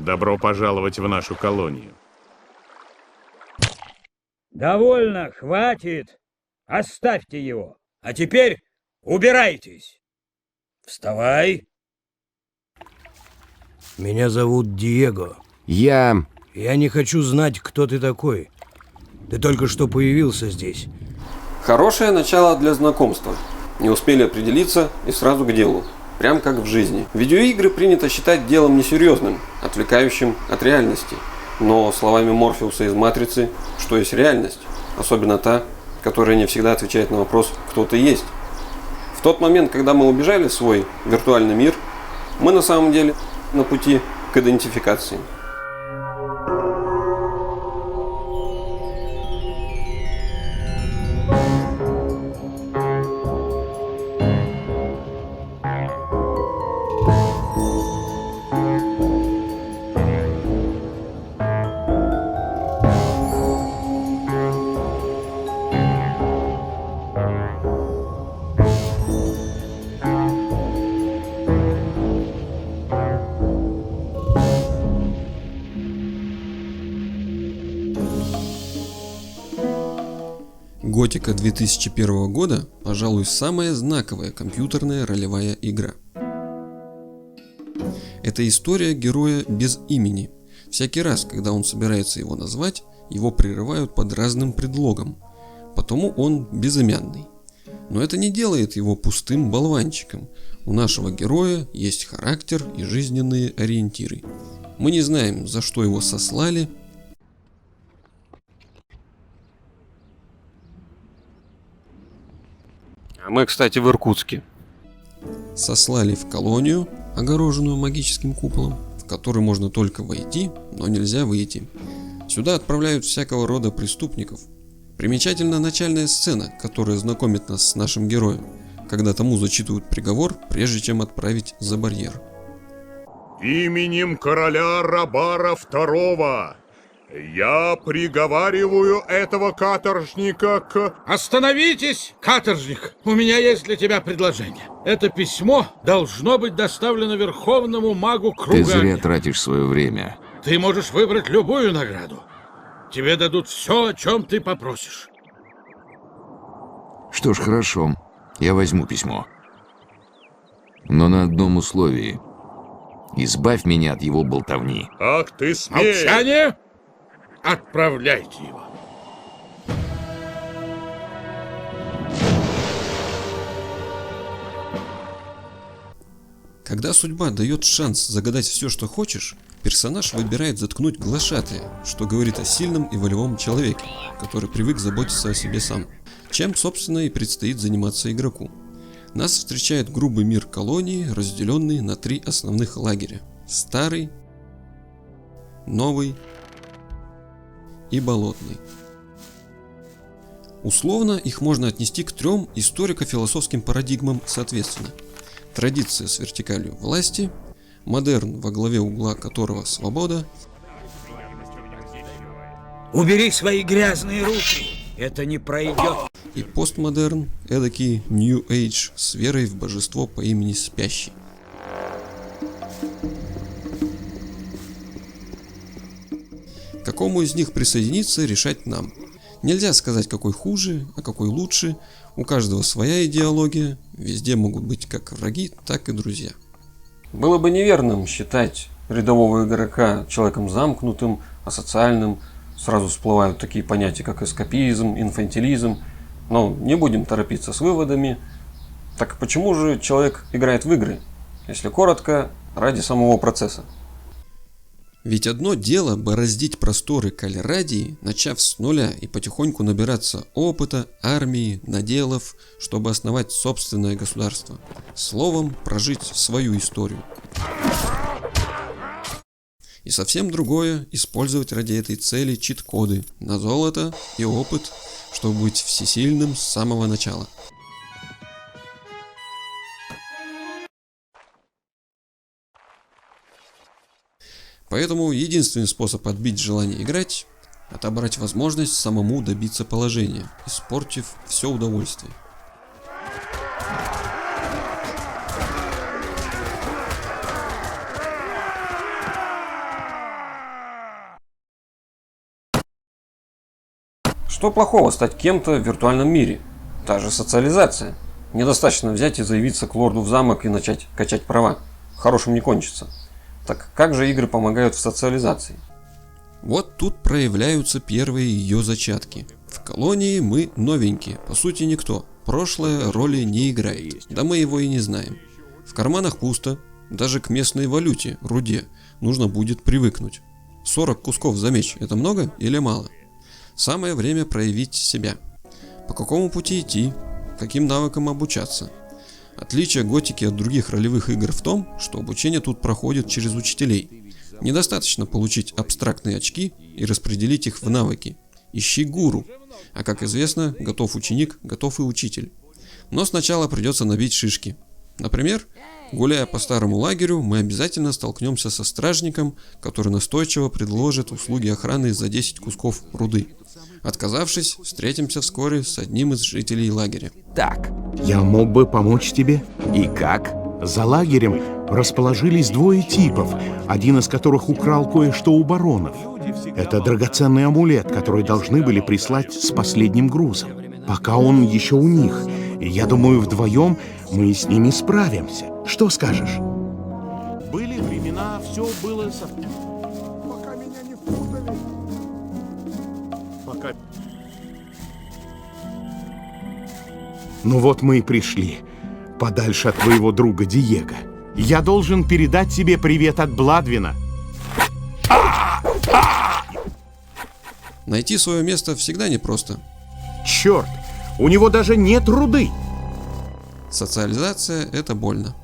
Добро пожаловать в нашу колонию. Довольно, хватит. Оставьте его. А теперь убирайтесь. Вставай. Меня зовут Диего. Я Я не хочу знать, кто ты такой. Ты только что появился здесь. Хорошее начало для знакомства. Не успели определиться и сразу к делу. Прям как в жизни. Видеоигры принято считать делом несерьезным, отвлекающим от реальности. Но словами Морфеуса из «Матрицы», что есть реальность? Особенно та, которая не всегда отвечает на вопрос «кто ты есть?». В тот момент, когда мы убежали в свой виртуальный мир, мы на самом деле на пути к идентификации. Готика 2001 года, пожалуй, самая знаковая компьютерная ролевая игра. Это история героя без имени. Всякий раз, когда он собирается его назвать, его прерывают под разным предлогом, потому он безымянный. Но это не делает его пустым болванчиком. У нашего героя есть характер и жизненные ориентиры. Мы не знаем, за что его сослали. А мы, кстати, в Иркутске. Сослали в колонию, огороженную магическим куполом, в который можно только войти, но нельзя выйти. Сюда отправляют всякого рода преступников. Примечательна начальная сцена, которая знакомит нас с нашим героем, когда тому зачитывают приговор, прежде чем отправить за барьер. Именем короля Рабара II я приговариваю этого каторжника к... Остановитесь, каторжник! У меня есть для тебя предложение. Это письмо должно быть доставлено верховному магу Кругами. Ты зря тратишь свое время. Ты можешь выбрать любую награду. Тебе дадут все, о чем ты попросишь. Что ж, хорошо. Я возьму письмо. Но на одном условии. Избавь меня от его болтовни. Ах ты смеешь! Молчание! Отправляйте его. Когда судьба дает шанс загадать все, что хочешь, персонаж выбирает заткнуть глашатая, что говорит о сильном и волевом человеке, который привык заботиться о себе сам, чем, собственно, и предстоит заниматься игроку. Нас встречает грубый мир колонии, разделенный на 3 основных лагеря: старый, новый и болотный. Условно их можно отнести к 3 историко-философским парадигмам соответственно: традиция с вертикалью власти, модерн, во главе угла которого свобода, Убери свои грязные руки. Это не пройдет. и постмодерн, эдакий New Age с верой в божество по имени Спящий. К какому из них присоединиться, решать нам. Нельзя сказать, какой хуже, а какой лучше. У каждого своя идеология, везде могут быть как враги, так и друзья. Было бы неверным считать рядового игрока человеком замкнутым, асоциальным. Сразу всплывают такие понятия, как эскапизм, инфантилизм. Но не будем торопиться с выводами. Так почему же человек играет в игры? Если коротко, ради самого процесса. Ведь одно дело бороздить просторы Кальрадии, начав с нуля и потихоньку набираться опыта, армии, наделов, чтобы основать собственное государство. Словом, прожить свою историю. И совсем другое – использовать ради этой цели чит-коды на золото и опыт, чтобы быть всесильным с самого начала. Поэтому единственный способ отбить желание играть – отобрать возможность самому добиться положения, испортив все удовольствие. Что плохого стать кем-то в виртуальном мире? Та же социализация. Недостаточно взять и заявиться к лорду в замок и начать качать права. Хорошим не кончится. Так как же игры помогают в социализации? Вот тут проявляются первые ее зачатки. В колонии мы новенькие, по сути никто. Прошлое роли не играет, да мы его и не знаем. В карманах пусто, даже к местной валюте, руде, нужно будет привыкнуть. 40 кусков за меч – это много или мало? Самое время проявить себя. По какому пути идти, каким навыкам обучаться. Отличие готики от других ролевых игр в том, что обучение тут проходит через учителей. Недостаточно получить абстрактные очки и распределить их в навыки. Ищи гуру. А как известно, готов ученик, готов и учитель. Но сначала придется набить шишки. Например, гуляя по старому лагерю, мы обязательно столкнемся со стражником, который настойчиво предложит услуги охраны за 10 кусков руды. Отказавшись, встретимся вскоре с одним из жителей лагеря. Так, я мог бы помочь тебе. И как? За лагерем расположились двое типов, один из которых украл кое-что у баронов. Это драгоценный амулет, который должны были прислать с последним грузом. Пока он еще у них, и я думаю, вдвоем мы с ними справимся. Что скажешь? Были времена, все было совсем... Пока меня не впутали. Пока... Ну вот мы и пришли. Подальше от твоего друга Диего. Я должен передать тебе привет от Бладвина. Найти свое место всегда непросто. Черт, у него даже нет руды. Социализация – это больно.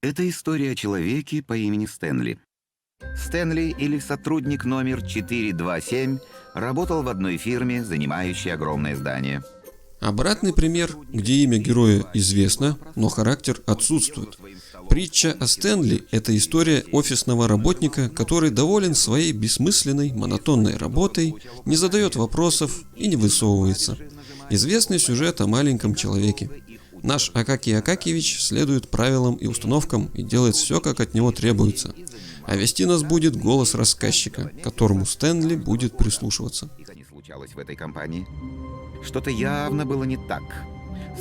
Это история о человеке по имени Стэнли. Стэнли, или сотрудник номер 427, работал в одной фирме, занимающей огромное здание. Обратный пример, где имя героя известно, но характер отсутствует. Притча о Стэнли – это история офисного работника, который доволен своей бессмысленной, монотонной работой, не задает вопросов и не высовывается. Известный сюжет о маленьком человеке. Наш Акакий Акакиевич следует правилам и установкам и делает все, как от него требуется. А вести нас будет голос рассказчика, к которому Стэнли будет прислушиваться. Не случалось в этой компании. Что-то явно было не так.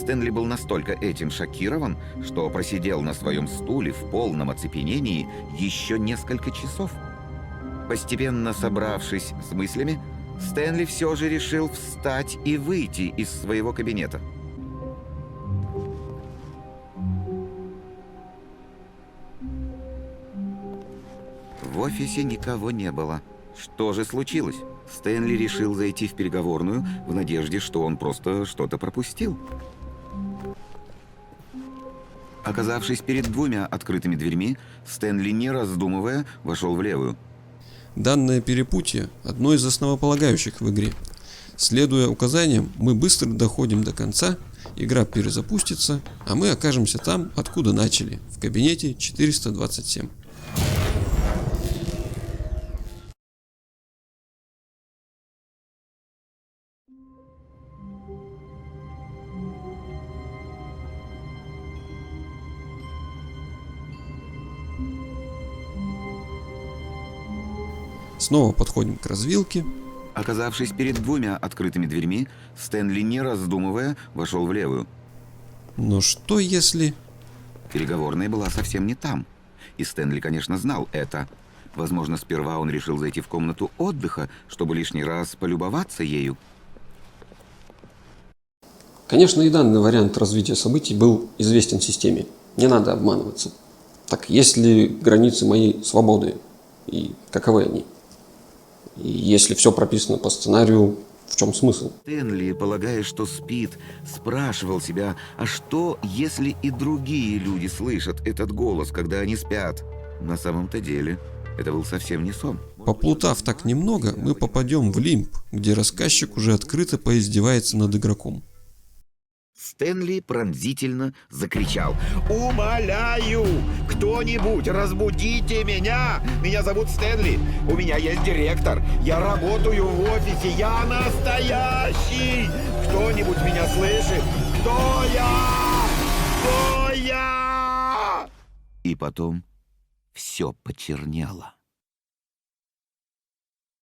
Стэнли был настолько этим шокирован, что просидел на своем стуле в полном оцепенении еще несколько часов. Постепенно собравшись с мыслями, Стэнли все же решил встать и выйти из своего кабинета. В офисе никого не было. Что же случилось? Стэнли решил зайти в переговорную в надежде, что он просто что-то пропустил. Оказавшись перед двумя открытыми дверьми, Стэнли, не раздумывая, вошел в левую. Данное перепутье – одно из основополагающих в игре. Следуя указаниям, мы быстро доходим до конца, игра перезапустится, а мы окажемся там, откуда начали, в кабинете 427. Снова подходим к развилке. Оказавшись перед двумя открытыми дверьми, Стэнли, не раздумывая, вошел в левую. Но что если... Переговорная была совсем не там. И Стэнли, конечно, знал это. Возможно, сперва он решил зайти в комнату отдыха, чтобы лишний раз полюбоваться ею. Конечно, и данный вариант развития событий был известен системе. Не надо обманываться. Так есть ли границы моей свободы? И каковы они? И если все прописано по сценарию, в чем смысл? Стэнли, полагая, что спит, спрашивал себя, а что, если и другие люди слышат этот голос, когда они спят? На самом-то деле, это был совсем не сон. Поплутав так немного, мы попадем в лимб, где рассказчик уже открыто поиздевается над игроком. Стэнли пронзительно закричал: «Умоляю! Кто-нибудь, разбудите меня! Меня зовут Стэнли! У меня есть директор! Я работаю в офисе! Я настоящий! Кто-нибудь меня слышит? Кто я? Кто я?» И потом все почернело.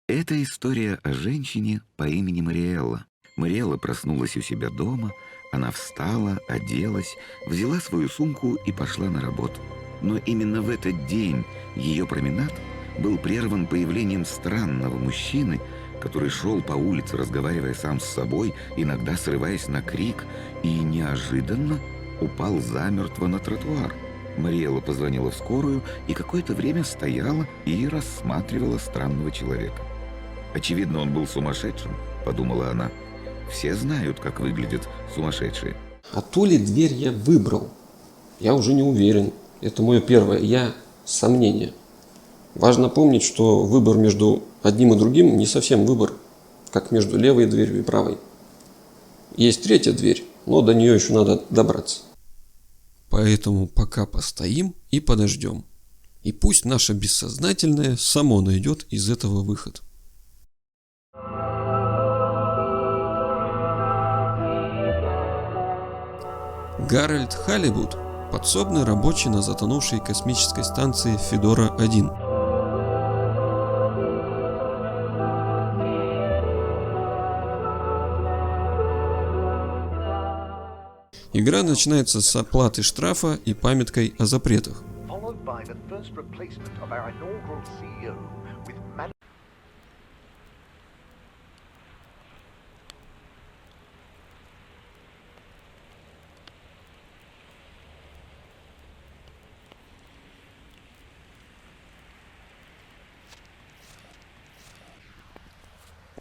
Это история о женщине по имени Мариэлла. Мариэлла проснулась у себя дома, она встала, оделась, взяла свою сумку и пошла на работу. Но именно в этот день ее променад был прерван появлением странного мужчины, который шел по улице, разговаривая сам с собой, иногда срываясь на крик, и неожиданно упал замертво на тротуар. Мариэлла позвонила в скорую и какое-то время стояла и рассматривала странного человека. «Очевидно, он был сумасшедшим», — подумала она. «Все знают, как выглядят сумасшедшие». А ту ли дверь я выбрал? Я уже не уверен. Это мое первое «я» сомнение. Важно помнить, что выбор между одним и другим не совсем выбор, как между левой дверью и правой. Есть третья дверь, но до нее еще надо добраться. Поэтому пока постоим и подождем. И пусть наше бессознательное само найдет из этого выход. Гарольд Халлибуд – подсобный рабочий на затонувшей космической станции Федора-1. Игра начинается с оплаты штрафа и памяткой о запретах.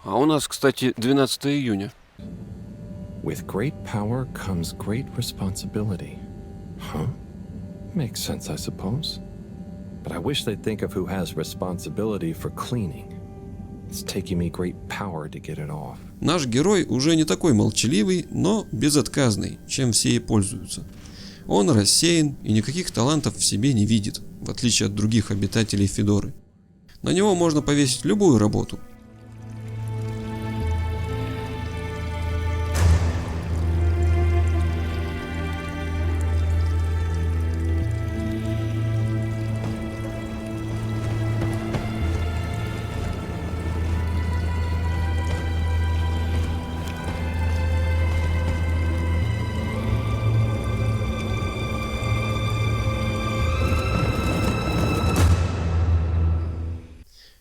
А у нас, кстати, 12 июня. With great power comes great responsibility. Huh? Makes sense, I suppose. But I wish they'd think of who has responsibility for cleaning. It's taking me great power to get it off. Наш герой уже не такой молчаливый, но безотказный, чем все и пользуются. Он рассеян и никаких талантов в себе не видит, в отличие от других обитателей Федоры. На него можно повесить любую работу.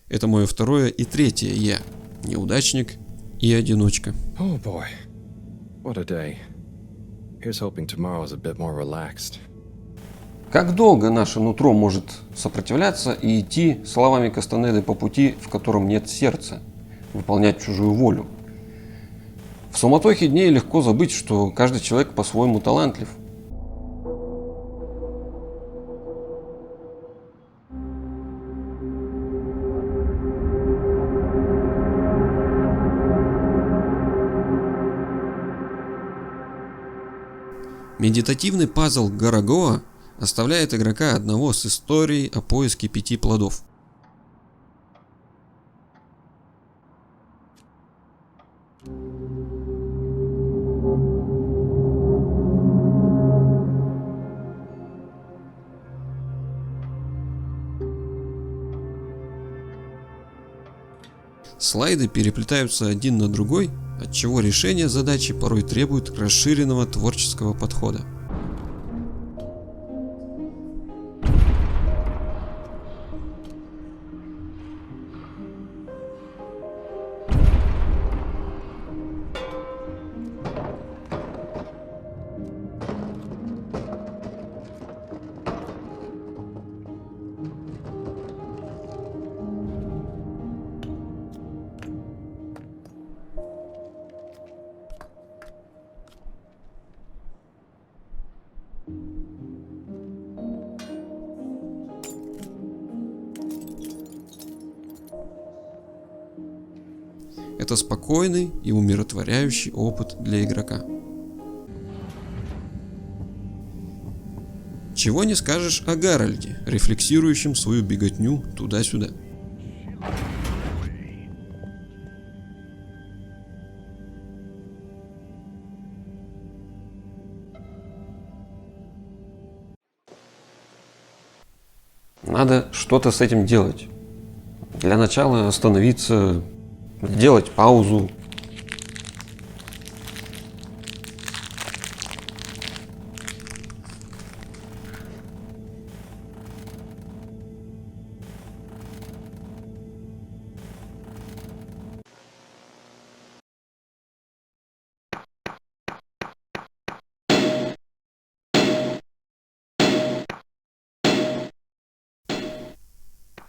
Это мое второе и третье «я». Неудачник и одиночка. Oh boy. What a day. Here's hoping tomorrow's a bit more relaxed. Как долго наше нутро может сопротивляться и идти словами Кастанеды по пути, в котором нет сердца, выполнять чужую волю? В суматохе дней легко забыть, что каждый человек по-своему талантлив. Медитативный пазл Гарагоа оставляет игрока одного с историей о поиске 5 плодов. Слайды переплетаются один на другой, отчего решение задачи порой требует расширенного творческого подхода. Это спокойный и умиротворяющий опыт для игрока. Чего не скажешь о Гарольде, рефлексирующем свою беготню туда-сюда. Надо что-то с этим делать. Для начала остановиться, сделать паузу.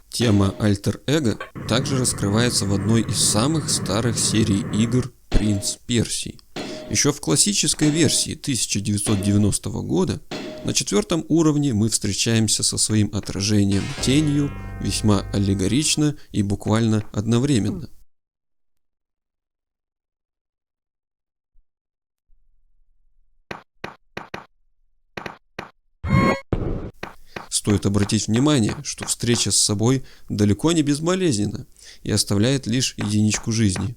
Тема альтер-эго также раскрывается в одной из самых старых серий игр «Принц Персии». Еще в классической версии 1990 года на 4 уровне мы встречаемся со своим отражением тенью весьма аллегорично и буквально одновременно. Стоит обратить внимание, что встреча с собой далеко не безболезненна и оставляет лишь единичку жизни.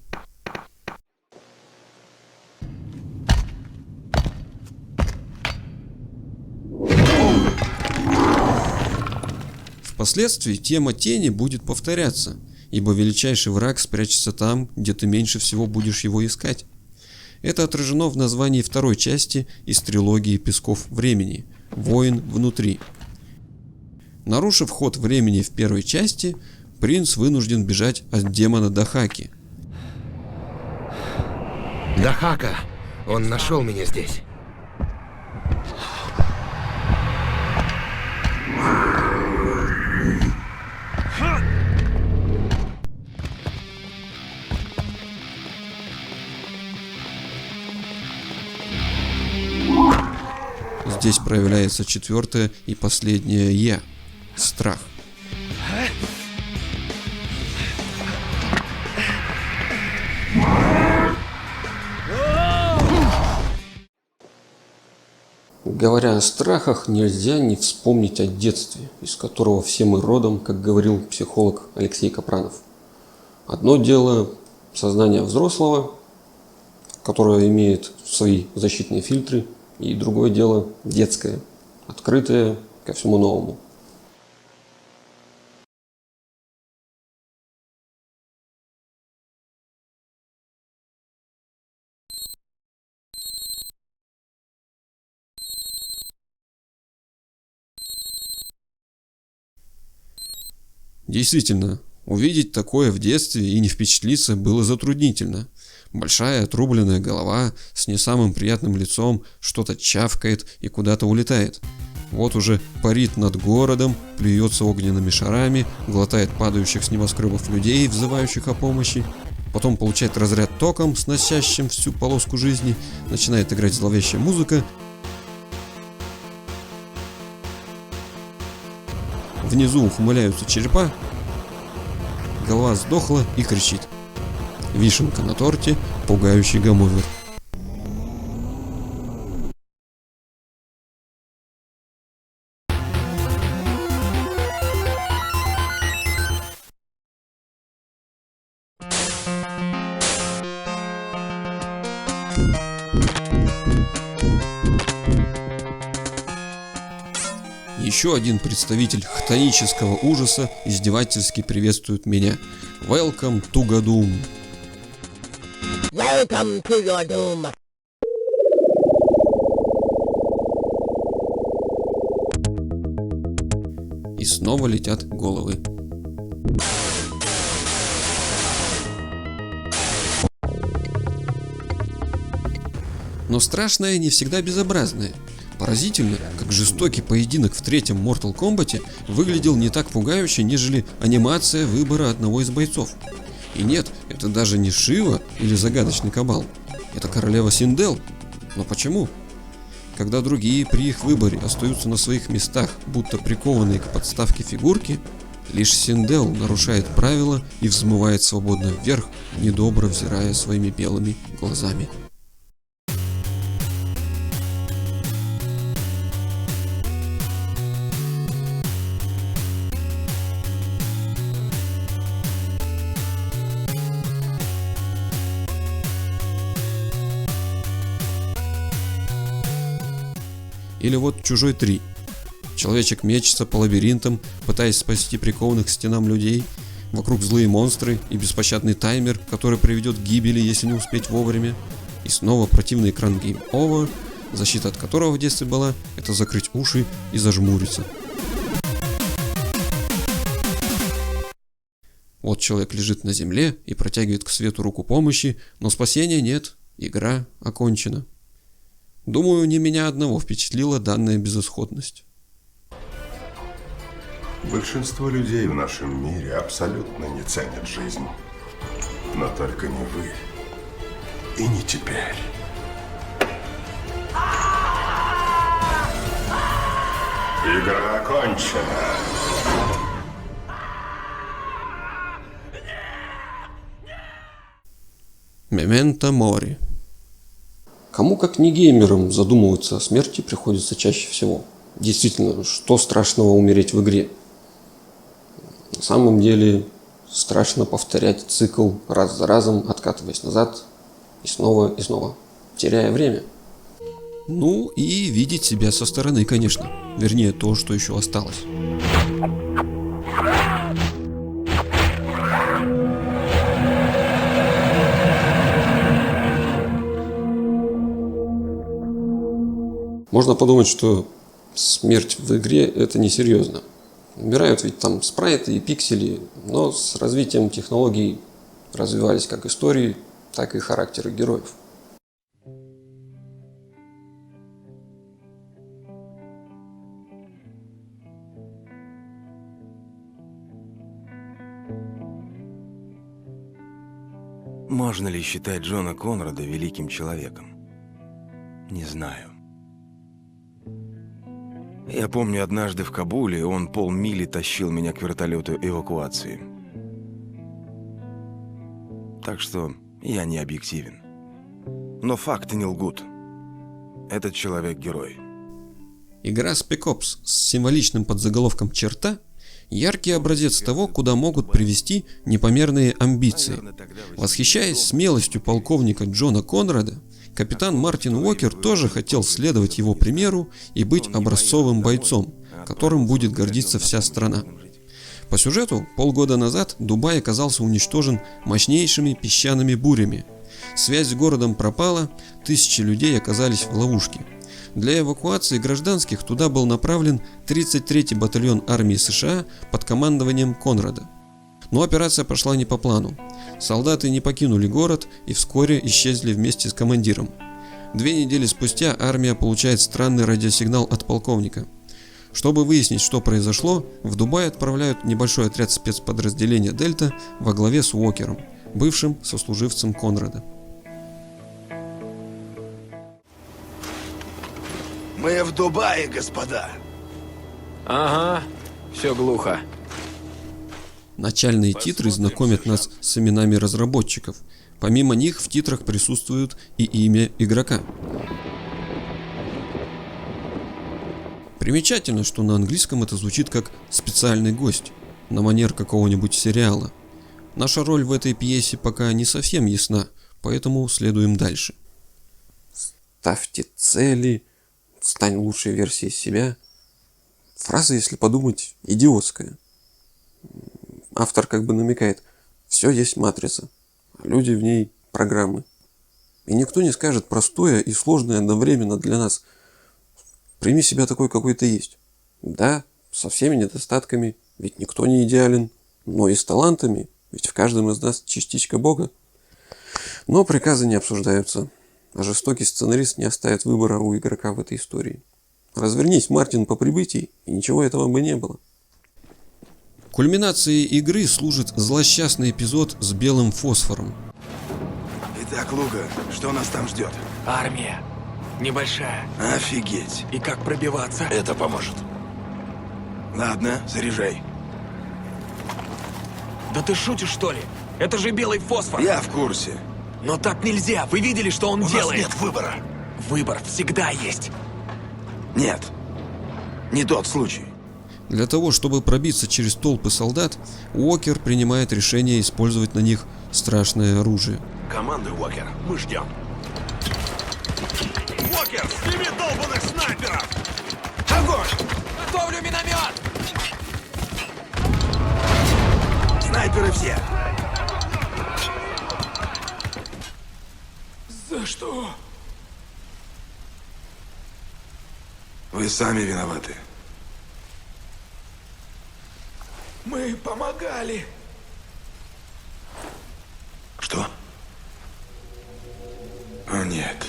Впоследствии тема тени будет повторяться, ибо величайший враг спрячется там, где ты меньше всего будешь его искать. Это отражено в названии второй части из трилогии «Песков времени» «Воин внутри». Нарушив ход времени в первой части, принц вынужден бежать от демона Дахаки. Дахака! Он нашел меня здесь. Здесь проявляется четвертое и последнее «Я» — страх. Говоря о страхах, нельзя не вспомнить о детстве, из которого все мы родом, как говорил психолог Алексей Капранов. Одно дело сознание взрослого, которое имеет свои защитные фильтры, и другое дело детское, открытое ко всему новому. Действительно, увидеть такое в детстве и не впечатлиться было затруднительно. Большая отрубленная голова с не самым приятным лицом что-то чавкает и куда-то улетает. Вот уже парит над городом, плюется огненными шарами, глотает падающих с небоскребов людей, взывающих о помощи. Потом получает разряд током, сносящим всю полоску жизни, начинает играть зловещая музыка. Внизу ухмыляются черепа, голова сдохла и кричит. Вишенка на торте, пугающий гамовер. Еще один представитель хтонического ужаса издевательски приветствует меня. Welcome to Godum. Welcome to your doom. И снова летят головы. Но страшное не всегда безобразное. Поразительно, как жестокий поединок в третьем Mortal Kombat выглядел не так пугающе, нежели анимация выбора одного из бойцов. И нет, это даже не Шива или загадочный Кабал. Это королева Синдел. Но почему? Когда другие при их выборе остаются на своих местах, будто прикованные к подставке фигурки, лишь Синдел нарушает правила и взмывает свободно вверх, недобро взирая своими белыми глазами. Или вот Чужой 3. Человечек мечется по лабиринтам, пытаясь спасти прикованных к стенам людей. Вокруг злые монстры и беспощадный таймер, который приведет к гибели, если не успеть вовремя. И снова противный экран Game Over, защита от которого в детстве была — это закрыть уши и зажмуриться. Вот человек лежит на земле и протягивает к свету руку помощи, но спасения нет, игра окончена. Думаю, не меня одного впечатлила данная безысходность. Большинство людей в нашем мире абсолютно не ценят жизнь. Но только не вы. И не теперь. Игра окончена. Мементо мори. Кому как не геймерам задумываться о смерти приходится чаще всего. Действительно, что страшного умереть в игре? На самом деле страшно повторять цикл раз за разом, откатываясь назад и снова, теряя время. Ну и видеть себя со стороны, конечно. Вернее, то, что еще осталось. Можно подумать, что смерть в игре — это несерьезно. Умирают ведь там спрайты и пиксели, но с развитием технологий развивались как истории, так и характеры героев. Можно ли считать Джона Конрада великим человеком? Не знаю. Я помню, однажды в Кабуле он полмили тащил меня к вертолету эвакуации. Так что я не объективен. Но факты не лгут. Этот человек герой. Игра Spec Ops с символичным подзаголовком «Черта» — яркий образец того, куда могут привести непомерные амбиции. Восхищаясь смелостью полковника Джона Конрада, капитан Мартин Уокер тоже хотел следовать его примеру и быть образцовым бойцом, которым будет гордиться вся страна. По сюжету, полгода назад Дубай оказался уничтожен мощнейшими песчаными бурями. Связь с городом пропала, тысячи людей оказались в ловушке. Для эвакуации гражданских туда был направлен 33-й батальон армии США под командованием Конрада. Но операция прошла не по плану. Солдаты не покинули город и вскоре исчезли вместе с командиром. 2 недели спустя армия получает странный радиосигнал от полковника. Чтобы выяснить, что произошло, в Дубай отправляют небольшой отряд спецподразделения «Дельта» во главе с Уокером, бывшим сослуживцем Конрада. Мы в Дубае, господа. Ага, все глухо. Начальные титры знакомят нас с именами разработчиков. Помимо них в титрах присутствует и имя игрока. Примечательно, что на английском это звучит как «специальный гость», на манер какого-нибудь сериала. Наша роль в этой пьесе пока не совсем ясна, поэтому следуем дальше. Ставьте цели, стань лучшей версией себя. Фраза, если подумать, идиотская. Автор как бы намекает: все есть матрица, а люди в ней программы. И никто не скажет простое и сложное одновременно для нас: прими себя такой, какой ты есть. Да, со всеми недостатками, ведь никто не идеален, но и с талантами, ведь в каждом из нас частичка Бога. Но приказы не обсуждаются, а жестокий сценарист не оставит выбора у игрока в этой истории. Развернись, Мартин, по прибытии, и ничего этого бы не было. Кульминацией игры служит злосчастный эпизод с белым фосфором. Итак, Луга, что нас там ждет? Армия. Небольшая. Офигеть. И как пробиваться? Это поможет. Ладно, заряжай. Да ты шутишь, что ли? Это же белый фосфор. Я в курсе. Но так нельзя. Вы видели, что он делает? У нас нет выбора. Выбор всегда есть. Нет. Не тот случай. Для того, чтобы пробиться через толпы солдат, Уокер принимает решение использовать на них страшное оружие. Командуй, Уокер. Мы ждем. Уокер, сними долбаных снайперов! Огонь! Готов Готовлю миномет! Снайперы все! За что? Вы сами виноваты. Мы помогали. Что? О, нет.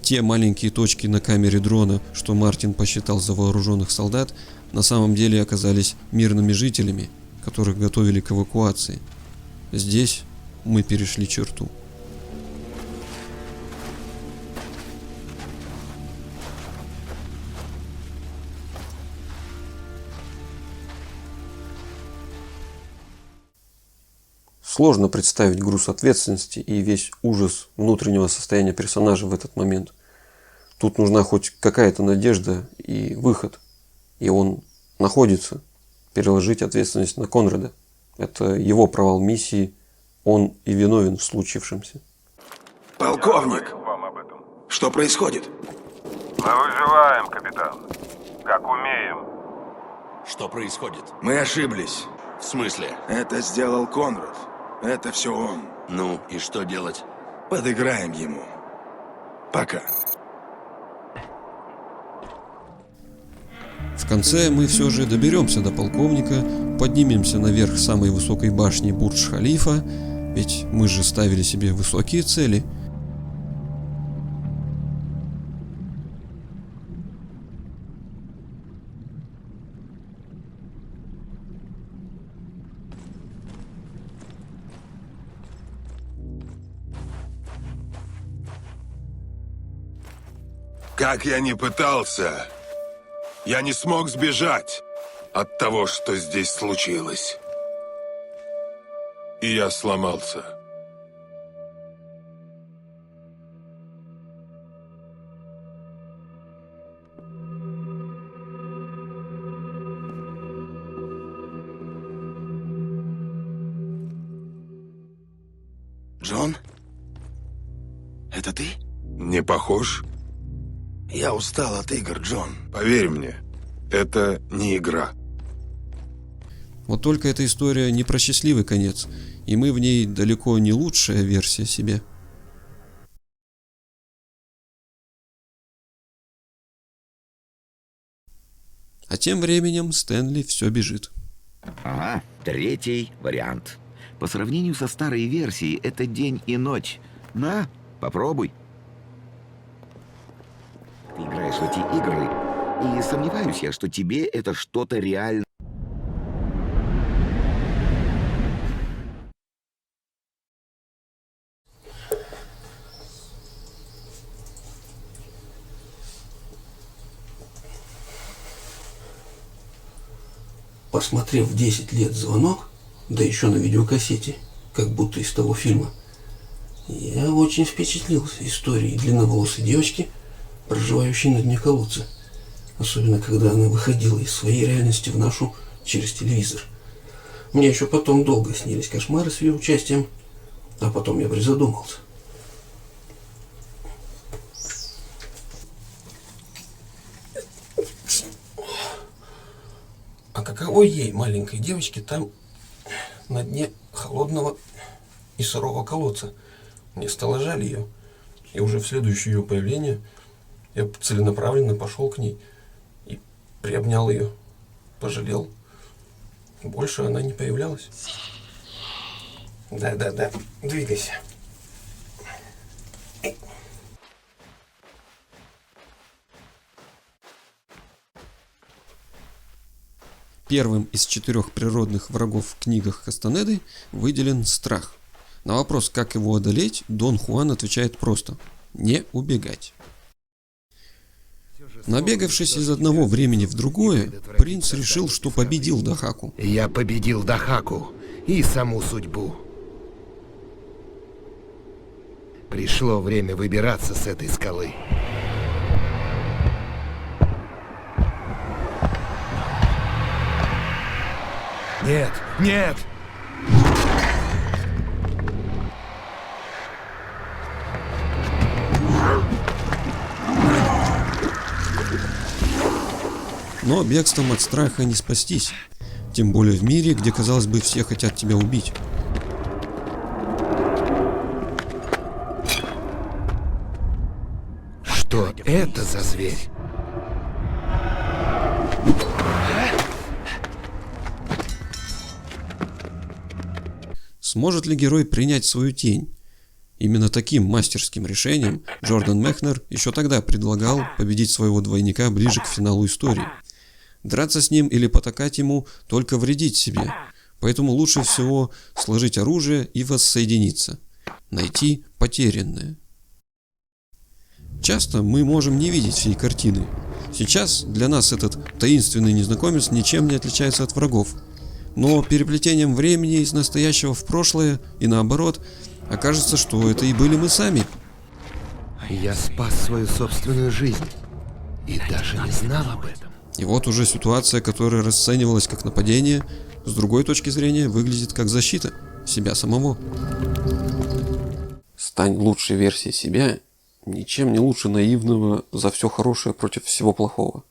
Те маленькие точки на камере дрона, что Мартин посчитал за вооруженных солдат, на самом деле оказались мирными жителями, которых готовили к эвакуации. Здесь мы перешли черту. Сложно представить груз ответственности и весь ужас внутреннего состояния персонажа в этот момент. Тут нужна хоть какая-то надежда и выход. И он находится. Переложить ответственность на Конрада. Это его провал миссии. Он и виновен в случившемся. Полковник! Что происходит? Мы выживаем, капитан. Как умеем. Что происходит? Мы ошиблись. В смысле? Это сделал Конрад. Это все он. Ну, и что делать? Подыграем ему. Пока. В конце мы все же доберемся до полковника, поднимемся наверх самой высокой башни Бурдж-Халифа, ведь мы же ставили себе высокие цели. Как я ни пытался, я не смог сбежать от того, что здесь случилось. И я сломался. Джон? Это ты? Не похож? Я устал от игр, Джон. Поверь мне, это не игра. Вот только эта история не про счастливый конец, и мы в ней далеко не лучшая версия себе. А тем временем Стэнли все бежит. Ага, третий вариант. По сравнению со старой версией, это день и ночь. На, попробуй. Ты играешь в эти игры, и сомневаюсь я, что тебе это что-то реально... Посмотрев 10 лет звонок, да еще на видеокассете, как будто из того фильма, я очень впечатлился историей длинноволосой девочки, проживающей на дне колодца. Особенно, когда она выходила из своей реальности в нашу через телевизор. Мне еще потом долго снились кошмары с ее участием, а потом я призадумался. А каково ей, маленькой девочке, там на дне холодного и сырого колодца? Мне стало жаль ее. И уже в следующее ее появление я целенаправленно пошел к ней и приобнял ее, пожалел. Больше она не появлялась. Да, двигайся. Первым из 4 природных врагов в книгах Кастанеды выделен страх. На вопрос, как его одолеть, Дон Хуан отвечает просто – не убегать. Набегавшись из одного времени в другое, принц решил, что победил Дахаку. Я победил Дахаку и саму судьбу. Пришло время выбираться с этой скалы. Нет, нет! Но бегством от страха не спастись. Тем более в мире, где, казалось бы, все хотят тебя убить. Что это за зверь? Сможет ли герой принять свою тень? Именно таким мастерским решением Джордан Мехнер еще тогда предлагал победить своего двойника ближе к финалу истории. Драться с ним или потакать ему — только вредить себе, поэтому лучше всего сложить оружие и воссоединиться, найти потерянное. Часто мы можем не видеть всей картины. Сейчас для нас этот таинственный незнакомец ничем не отличается от врагов, но переплетением времени из настоящего в прошлое и наоборот окажется, что это и были мы сами. Я спас свою собственную жизнь и даже не знал об этом. И вот уже ситуация, которая расценивалась как нападение, с другой точки зрения выглядит как защита себя самого. Стань лучшей версией себя, ничем не лучше наивного за все хорошее против всего плохого.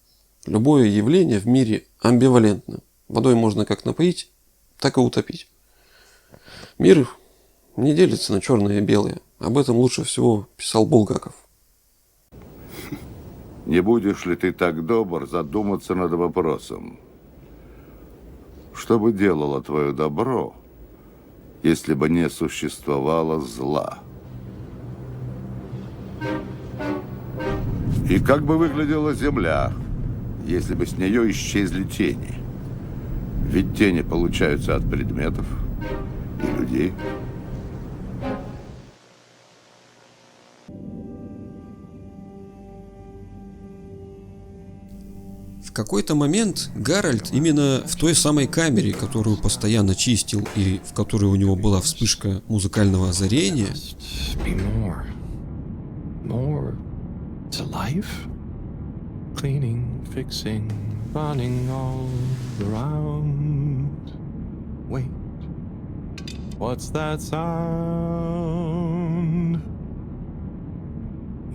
Любое явление в мире амбивалентно. Водой можно как напоить, так и утопить. Мир не делится на черное и белое. Об этом лучше всего писал Булгаков. Не будешь ли ты так добр задуматься над вопросом? Что бы делало твое добро, если бы не существовало зла? И как бы выглядела Земля, если бы с нее исчезли тени? Ведь тени получаются от предметов и людей. В какой-то момент Гарольд именно в той самой камере, которую постоянно чистил и в которой у него была вспышка музыкального озарения, More to life? Cleaning, fixing, running all around. Wait, what's that sound?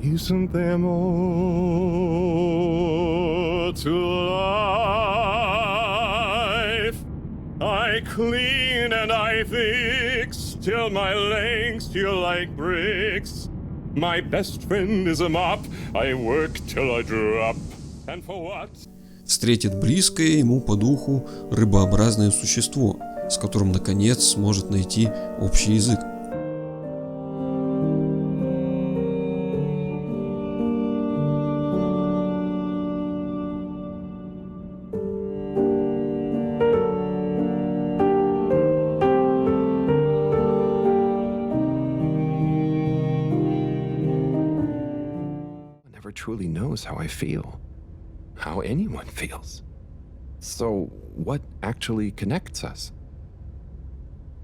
Isn't there more to life? I clean and I fix till my legs feel like bricks. My best friend is a mop. I work till I drop. And for what? встретит близкое ему по духу рыбообразное существо, с которым наконец сможет найти общий язык. Truly knows how I feel, how anyone feels. So, what actually connects us?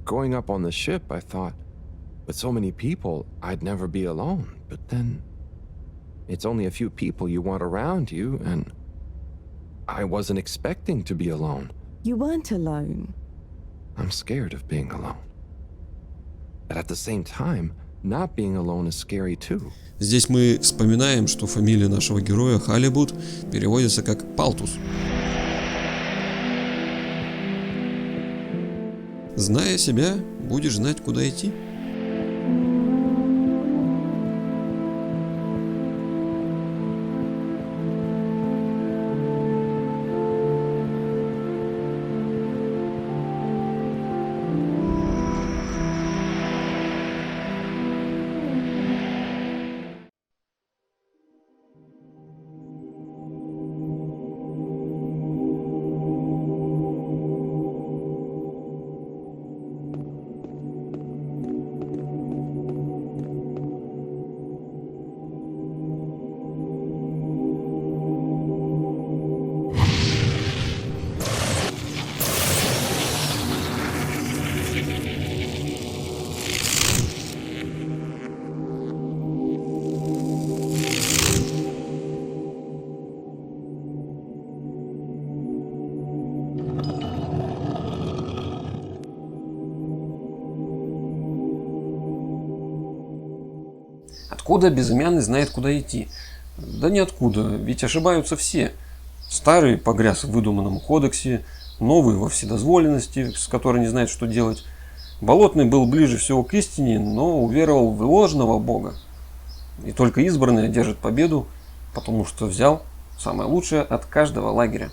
Growing up on the ship, I thought, with so many people, I'd never be alone. But then, it's only a few people you want around you, and I wasn't expecting to be alone. You weren't alone. I'm scared of being alone. But at the same time, not being alone is scary too. Здесь мы вспоминаем, что фамилия нашего героя Халибут переводится как Палтус. Зная себя, будешь знать, куда идти. Откуда безымянный знает, куда идти? Да ниоткуда, ведь ошибаются все. Старый погряз в выдуманном кодексе, новый во вседозволенности, с которой не знает, что делать. Болотный был ближе всего к истине, но уверовал в ложного бога. И только избранный одержит победу, потому что взял самое лучшее от каждого лагеря.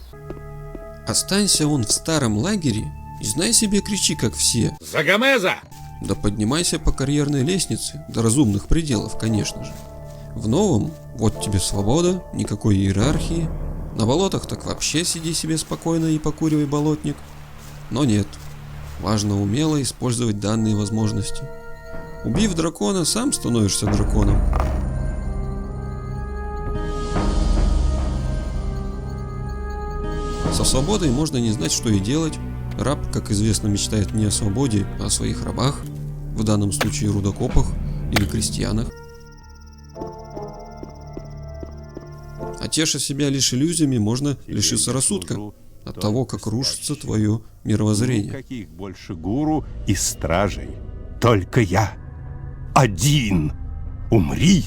Останься он в старом лагере и знай себе кричи, как все. За Гомеза! Да поднимайся по карьерной лестнице, до разумных пределов, конечно же. В новом вот тебе свобода, никакой иерархии. На болотах так вообще сиди себе спокойно и покуривай, болотник. Но нет, важно умело использовать данные возможности. Убив дракона, сам становишься драконом. Со свободой можно не знать, что и делать. Раб, как известно, мечтает не о свободе, а о своих рабах, в данном случае рудокопах или крестьянах. А теша себя лишь иллюзиями, можно лишиться рассудка от того, как рушится твое мировоззрение. Никаких больше гуру и стражей. Только я. Один. Умри.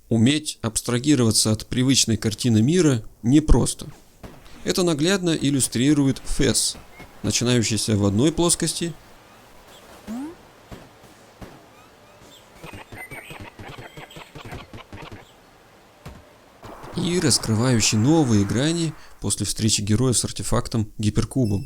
Уметь абстрагироваться от привычной картины мира непросто. Это наглядно иллюстрирует фэс, начинающийся в одной плоскости и раскрывающий новые грани после встречи героя с артефактом гиперкубом.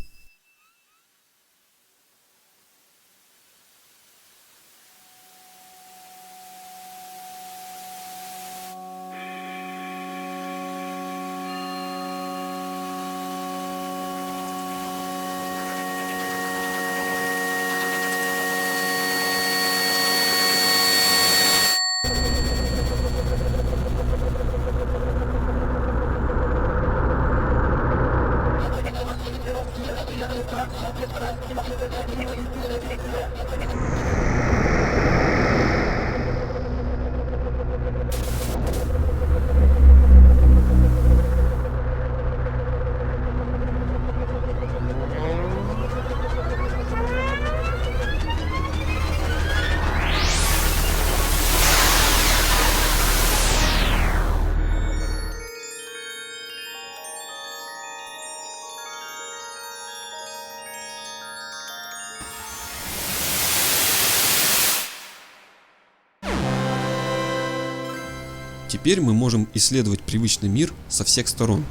Теперь мы можем исследовать привычный мир со всех сторон,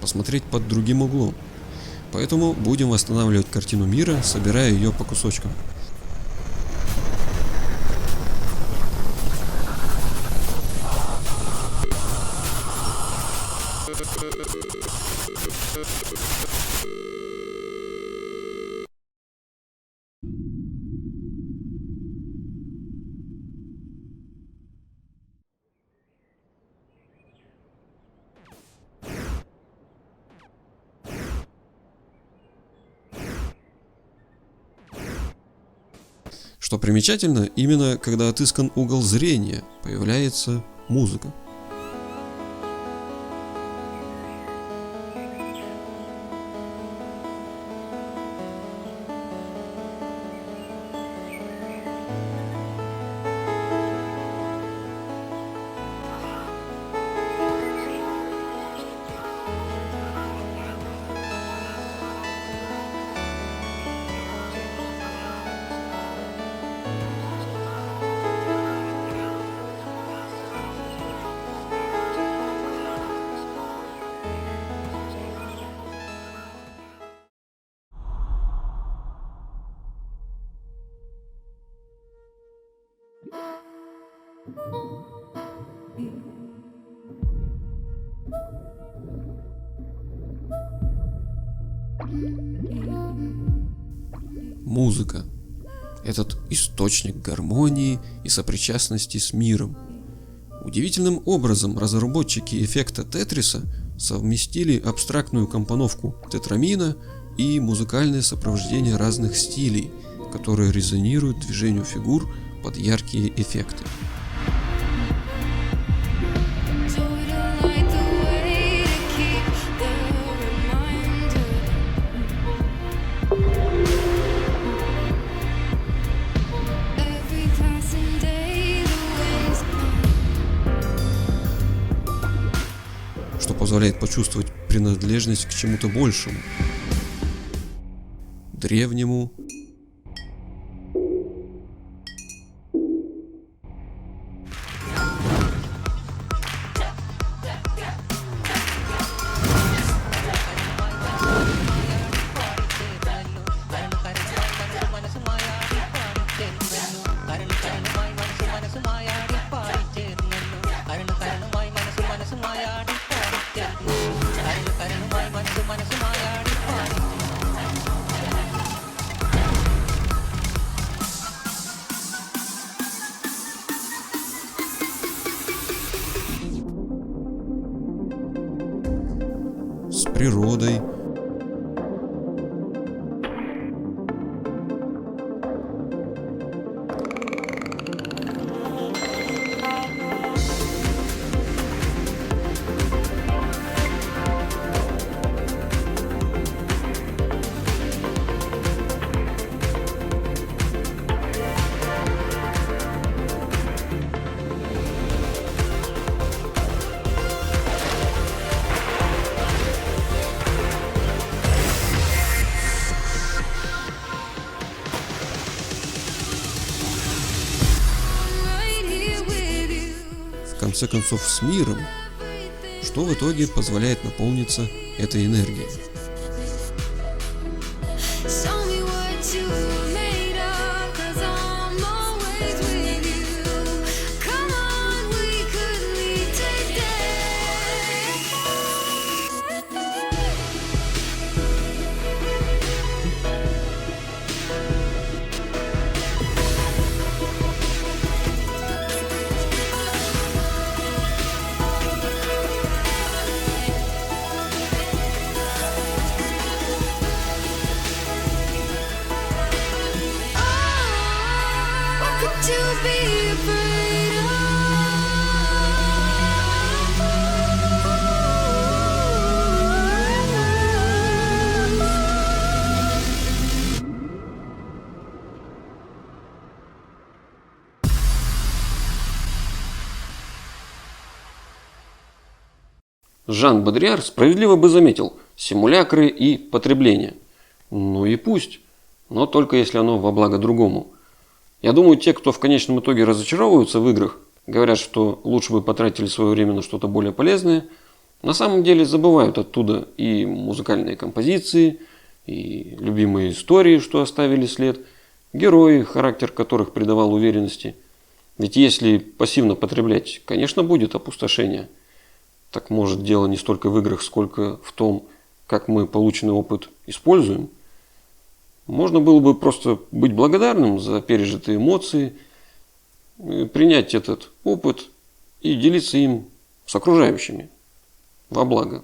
посмотреть под другим углом. Поэтому будем восстанавливать картину мира, собирая ее по кусочкам. Что примечательно, именно когда отыскан угол зрения, появляется музыка. Музыка – этот источник гармонии и сопричастности с миром. Удивительным образом разработчики эффекта Тетриса совместили абстрактную компоновку тетрамина и музыкальное сопровождение разных стилей, которые резонируют движению фигур под яркие эффекты. позволяет почувствовать принадлежность к чему-то большему, древнему, с природой, в конце концов с миром, что в итоге позволяет наполниться этой энергией. Жан Бодрияр справедливо бы заметил симулякры и потребление. Ну и пусть, но только если оно во благо другому. Я думаю, те, кто в конечном итоге разочаровываются в играх, говорят, что лучше бы потратили свое время на что-то более полезное, на самом деле забывают оттуда и музыкальные композиции, и любимые истории, что оставили след, герои, характер которых придавал уверенности. Ведь если пассивно потреблять, конечно, будет опустошение. Так может дело не столько в играх, сколько в том, как мы полученный опыт используем. Можно было бы просто быть благодарным за пережитые эмоции, принять этот опыт и делиться им с окружающими во благо.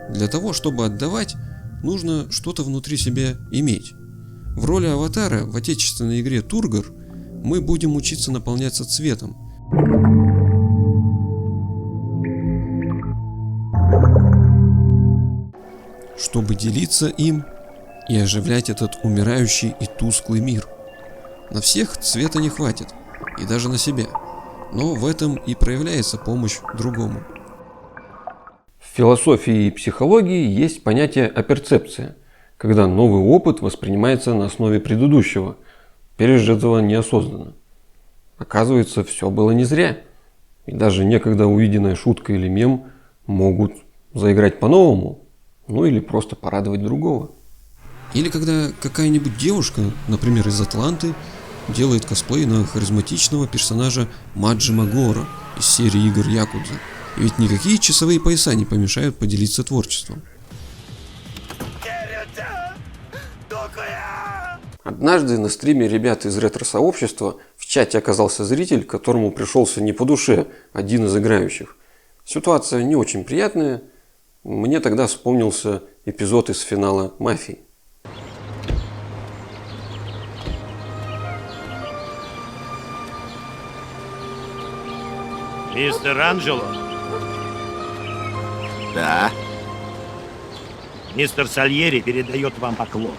Для того, чтобы отдавать, нужно что-то внутри себя иметь. В роли аватара в отечественной игре Тургор мы будем учиться наполняться цветом. Чтобы делиться им и оживлять этот умирающий и тусклый мир. На всех цвета не хватит, и даже на себя. Но в этом и проявляется помощь другому. В философии и психологии есть понятие аперцепция, когда новый опыт воспринимается на основе предыдущего, пережитого неосознанно. Оказывается, все было не зря. И даже некогда увиденная шутка или мем могут заиграть по-новому, ну или просто порадовать другого. Или когда какая-нибудь девушка, например, из Атланты, делает косплей на харизматичного персонажа Маджима Гора из серии игр Якудза. И ведь никакие часовые пояса не помешают поделиться творчеством. Однажды на стриме ребят из ретро-сообщества в чате оказался зритель, которому пришелся не по душе один из играющих. Ситуация не очень приятная. Мне тогда вспомнился эпизод из финала «Мафии». Мистер Анджело, Да. Мистер Сальери передает вам поклон.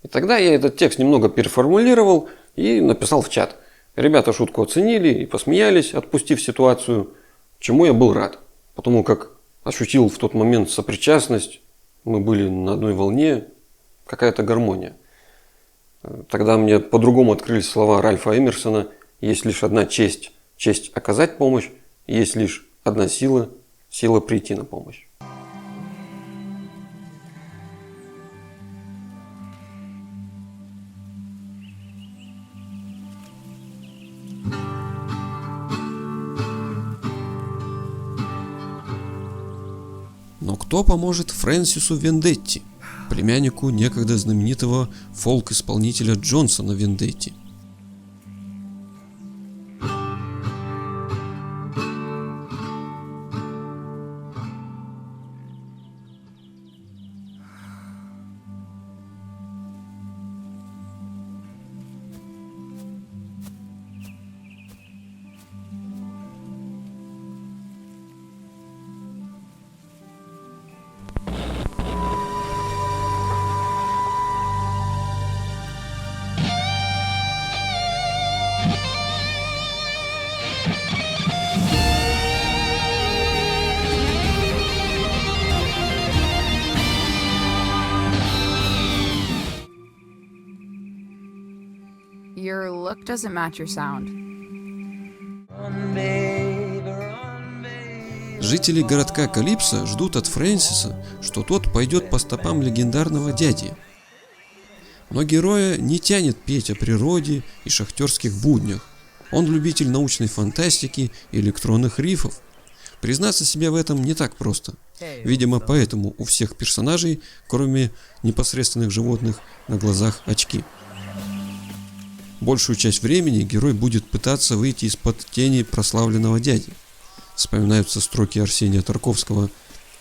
И тогда я этот текст немного переформулировал и написал в чат. Ребята шутку оценили и посмеялись, отпустив ситуацию, чему я был рад. Потому как ощутил в тот момент сопричастность, мы были на одной волне, какая-то гармония. Тогда мне по-другому открылись слова Ральфа Эмерсона: есть лишь одна честь – честь оказать помощь, есть лишь одна сила – сила прийти на помощь. Но кто поможет Фрэнсису Вендетти, племяннику некогда знаменитого фолк-исполнителя Джонсона Вендетти? Your look doesn't match your sound. Жители городка Калипсо ждут от Фрэнсиса, что тот пойдет по стопам легендарного дяди. Но героя не тянет петь о природе и шахтерских буднях. Он любитель научной фантастики и электронных рифов. Признаться себе в этом не так просто. Видимо, поэтому у всех персонажей, кроме непосредственных животных, на глазах очки. Большую часть времени герой будет пытаться выйти из-под тени прославленного дяди. Вспоминаются строки Арсения Тарковского: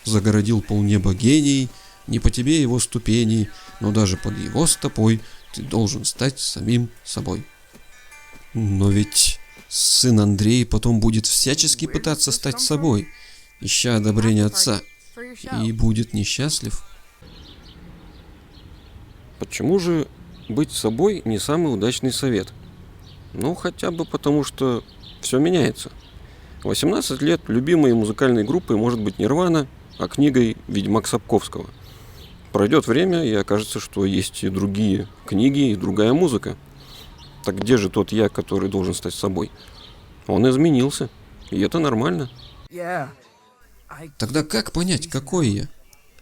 «Загородил полнеба гений, не по тебе его ступени, но даже под его стопой ты должен стать самим собой». Но ведь сын Андрей потом будет всячески пытаться стать собой, ища одобрения отца, и будет несчастлив. Почему же быть собой не самый удачный совет? Ну, хотя бы потому, что все меняется. 18 лет любимой музыкальной группой может быть Нирвана, а книгой Ведьмак Сапковского. Пройдет время, и окажется, что есть и другие книги, и другая музыка. Так где же тот я, который должен стать собой? Он изменился, и это нормально. Тогда как понять, какой я?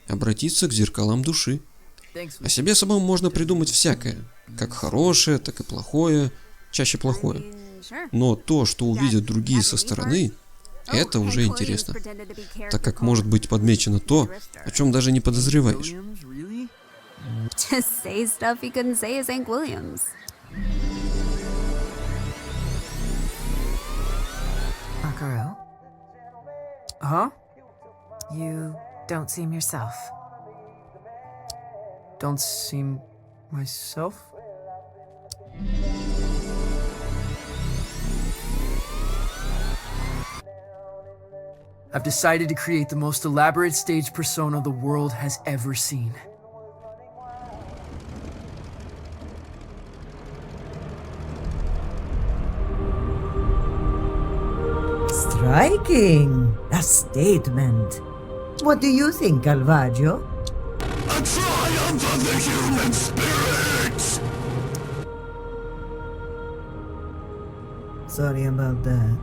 Обратиться к зеркалам души. О себе самому можно придумать всякое, как хорошее, так и плохое, чаще плохое. Но то, что увидят другие со стороны, это уже интересно, так как может быть подмечено то, о чем даже не подозреваешь. To say stuff he couldn't say as Hank Williams. Makaro? Huh? You don't seem yourself. Don't seem myself? I've decided to create the most elaborate stage persona the world has ever seen. Striking! A statement. What do you think, Calvaggio? A triumph of the human spirit! Sorry about that.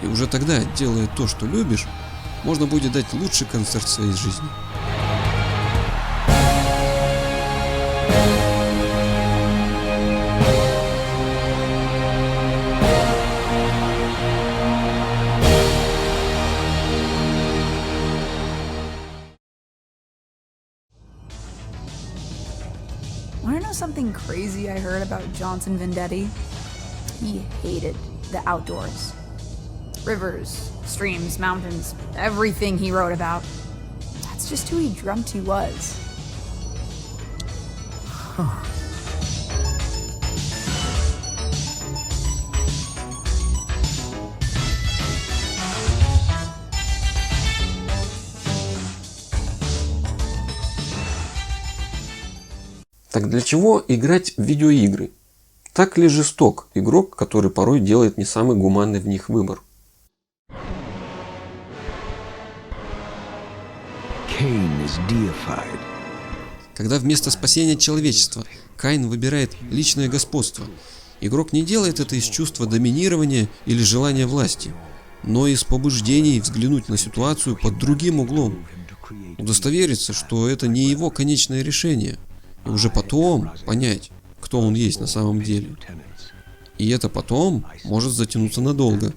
И уже тогда, делая то, что любишь, можно будет дать лучший концерт в своей жизни. Wanna know something crazy I heard about Johnson Vendetti? He hated the outdoors. Rivers, streams, mountains, everything he wrote about. That's just who he dreamt he was. Huh. Так для чего играть в видеоигры? Так ли жесток игрок, который порой делает не самый гуманный в них выбор? Когда вместо спасения человечества Каин выбирает личное господство, игрок не делает это из чувства доминирования или желания власти, но из побуждений взглянуть на ситуацию под другим углом, удостовериться, что это не его конечное решение, и уже потом понять, кто он есть на самом деле. И это потом может затянуться надолго.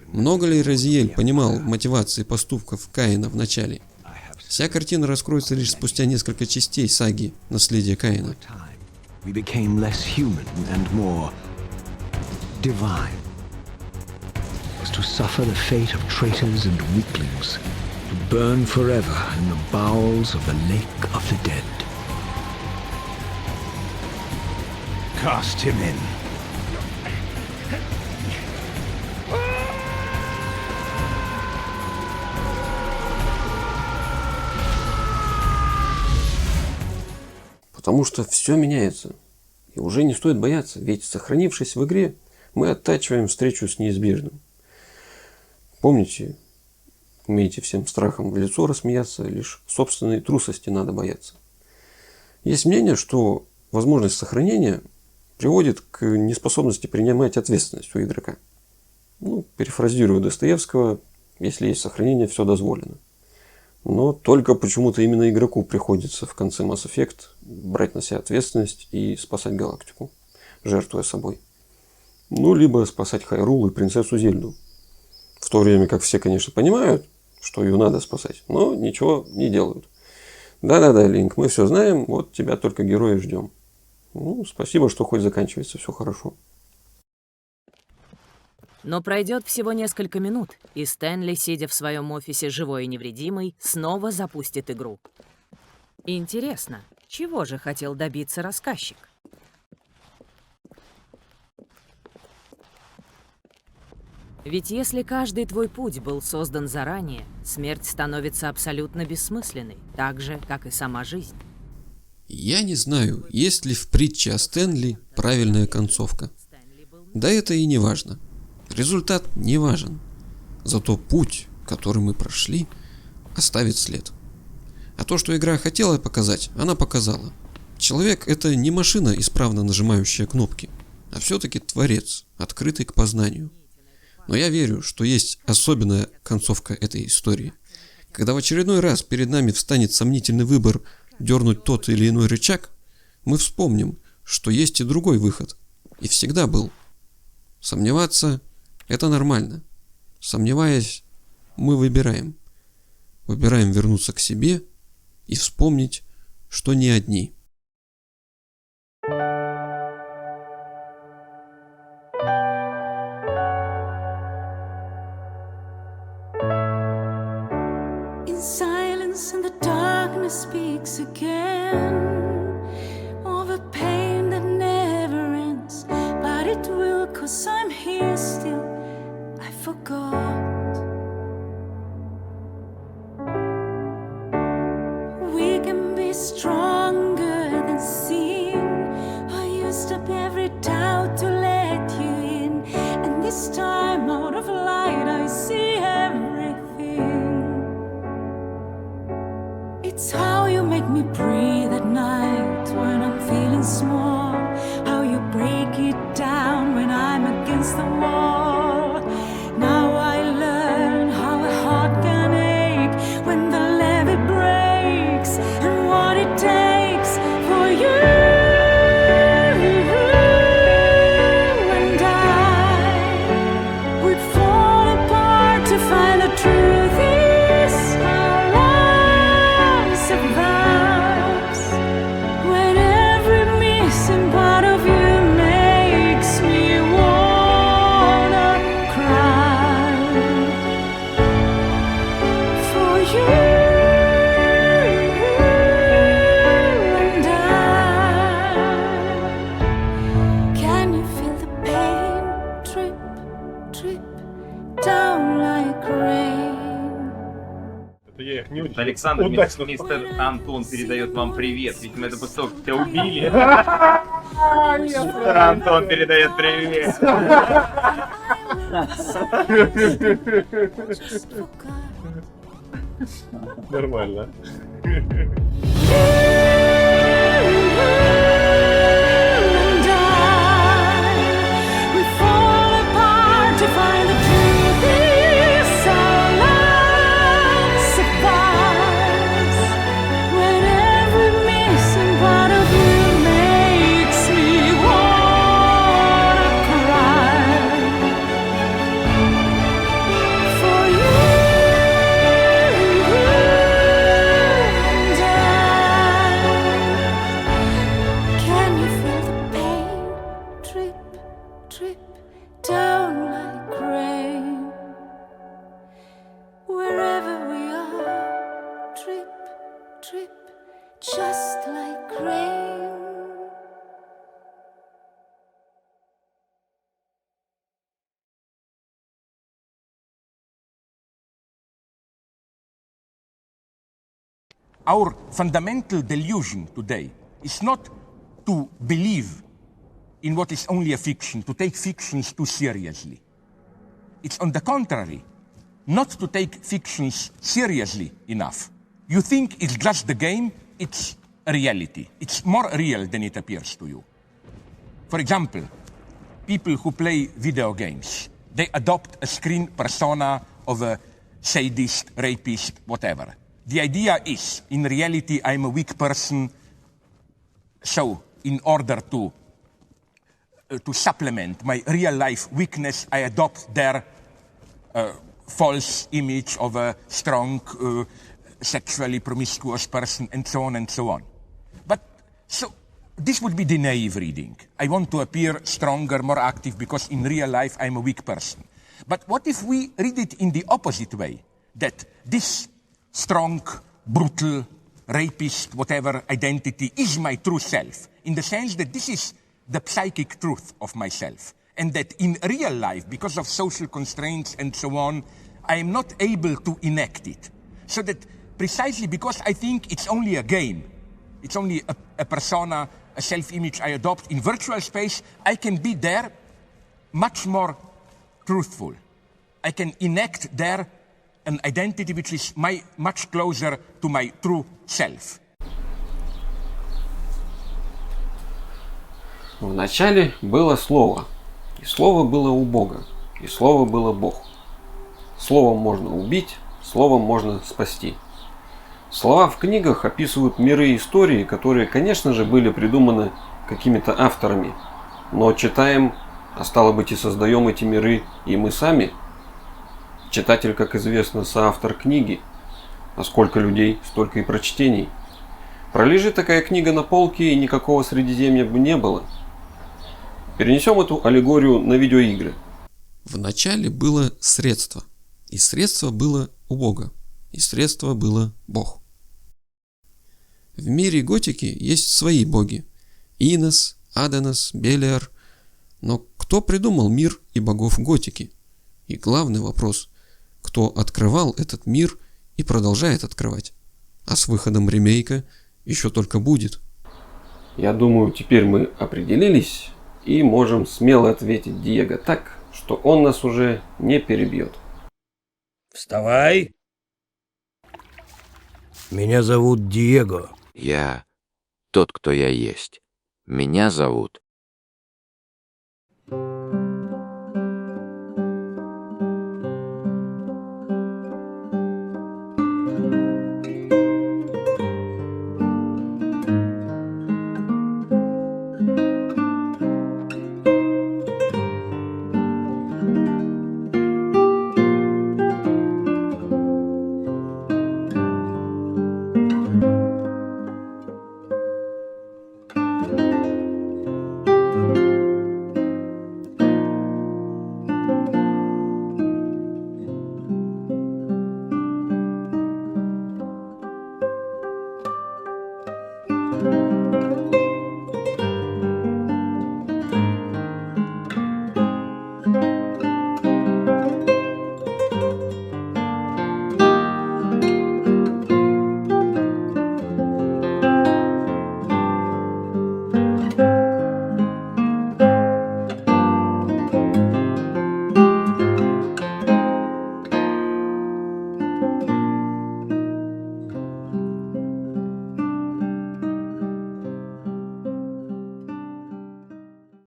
Много ли Розиэль понимал в мотивации поступков Каина в начале? Вся картина раскроется лишь спустя несколько частей саги «Наследие Каина». To suffer the fate of traitors and weaklings, to burn forever in the bowels of the lake of the dead. Cast him in. Потому что все меняется, и уже не стоит бояться, ведь сохранившись в игре, мы оттачиваем встречу с неизбежным. Помните, умеете всем страхом в лицо рассмеяться, лишь собственной трусости надо бояться. Есть мнение, что возможность сохранения приводит к неспособности принимать ответственность у игрока. Перефразирую Достоевского, если есть сохранение, все дозволено. Но только почему-то именно игроку приходится в конце Mass Effect брать на себя ответственность и спасать галактику, жертвуя собой. Либо спасать Хайрул и принцессу Зельду. В то время как все, конечно, понимают, что ее надо спасать, но ничего не делают. Да-да-да, Линк, мы все знаем, вот тебя только героя ждем. Спасибо, что хоть заканчивается все хорошо. Но пройдет всего несколько минут, и Стэнли, сидя в своем офисе живой и невредимый, снова запустит игру. Интересно, чего же хотел добиться рассказчик? Ведь если каждый твой путь был создан заранее, смерть становится абсолютно бессмысленной, так же, как и сама жизнь. Я не знаю, есть ли в притче о Стэнли правильная концовка. Да это и не важно. Результат не важен. Зато путь, который мы прошли, оставит след. А то, что игра хотела показать, она показала. Человек — это не машина, исправно нажимающая кнопки, а все-таки творец, открытый к познанию. Но я верю, что есть особенная концовка этой истории. Когда в очередной раз перед нами встанет сомнительный выбор дернуть тот или иной рычаг, мы вспомним, что есть и другой выход. И всегда был. Сомневаться — это нормально. Сомневаясь, мы выбираем. Выбираем вернуться к себе и вспомнить, что не одни. Speaks again of a pain that never ends, but it will, 'cause I'm here still. I forgot. We can be stronger than sin. I used up every doubt to let you in, and this time out of light I see everything. It's how you make me breathe at night when I'm feeling small. How you break it down when I'm against the wall. Now I learn how a heart can ache when the levee breaks, and what it takes for you and I would fall apart to find the truth is our love survives when every missing part of you makes всех не очень Александр, удачно. мистер Антон передает вам привет. Видимо, это после того, как тебя убили. Мистер Антон передает привет. Нормально. We fall apart to find the truth is so long suffice. When every missing part of you makes me wanna cry. For you and I. Can you feel the pain? Drip, drip down like rain. Wherever we are, drip, drip, just like rain. Our fundamental delusion today is not to believe in what is only a fiction, to take fictions too seriously. It's on the contrary, not to take fictions seriously enough. You think it's just the game, it's a reality. It's more real than it appears to you. For example, people who play video games, they adopt a screen persona of a sadist, rapist, whatever. The idea is, in reality, I'm a weak person, so in order to supplement my real-life weakness, I adopt their false image of a strong, sexually promiscuous person, and so on and so on. But, so, this would be the naive reading. I want to appear stronger, more active, because in real life I'm a weak person. But what if we read it in the opposite way? That this strong, brutal, rapist, whatever identity is my true self, in the sense that this is the psychic truth of myself, and that in real life, because of social constraints and so on, I am not able to enact it. So that precisely because I think it's only a game, it's only a persona, a self-image I adopt in virtual space, I can be there much more truthful. I can enact there an identity which is much closer to my true self. Вначале было Слово, и Слово было у Бога, и Слово было Бог. Словом можно убить, Словом можно спасти. Слова в книгах описывают миры и истории, которые, конечно же, были придуманы какими-то авторами, но читаем, а стало быть и создаем эти миры и мы сами. Читатель, как известно, соавтор книги, а сколько людей, столько и прочтений. Пролежит такая книга на полке, и никакого Средиземья бы не было. Перенесем эту аллегорию на видеоигры. Вначале было средство, и средство было у Бога, и средство было Бог. В мире готики есть свои боги – Инос, Адонос, Белиар. Но кто придумал мир и богов готики? И главный вопрос – кто открывал этот мир и продолжает открывать? А с выходом ремейка еще только будет. Я думаю, теперь мы определились и можем смело ответить Диего так, что он нас уже не перебьет. Вставай. Меня зовут Диего. Я тот, кто я есть. Меня зовут